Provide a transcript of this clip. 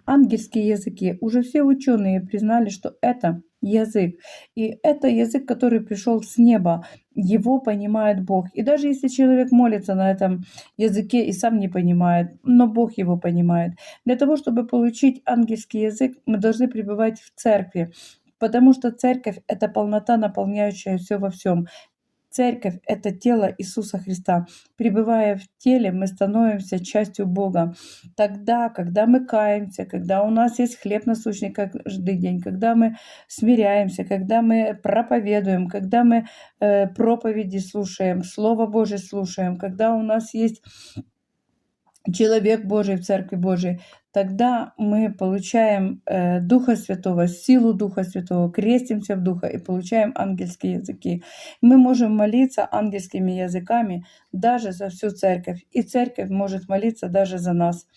ангельские языки. Уже все ученые признали, что это язык. И это язык, который пришел с неба. Его понимает Бог. И даже если человек молится на этом языке и сам не понимает, но Бог его понимает. Для того, чтобы получить ангельский язык, мы должны пребывать в церкви. Потому что церковь — это полнота, наполняющая все во всем. Церковь — это тело Иисуса Христа. Пребывая в теле, мы становимся частью Бога. Тогда, когда мы каемся, когда у нас есть хлеб насущный каждый день, когда мы смиряемся, когда мы проповедуем, когда мы проповеди слушаем, Слово Божие слушаем, когда у нас есть человек Божий в Церкви Божией, тогда мы получаем Духа Святого, силу Духа Святого, крестимся в Духа и получаем ангельские языки. Мы можем молиться ангельскими языками даже за всю церковь, и церковь может молиться даже за нас.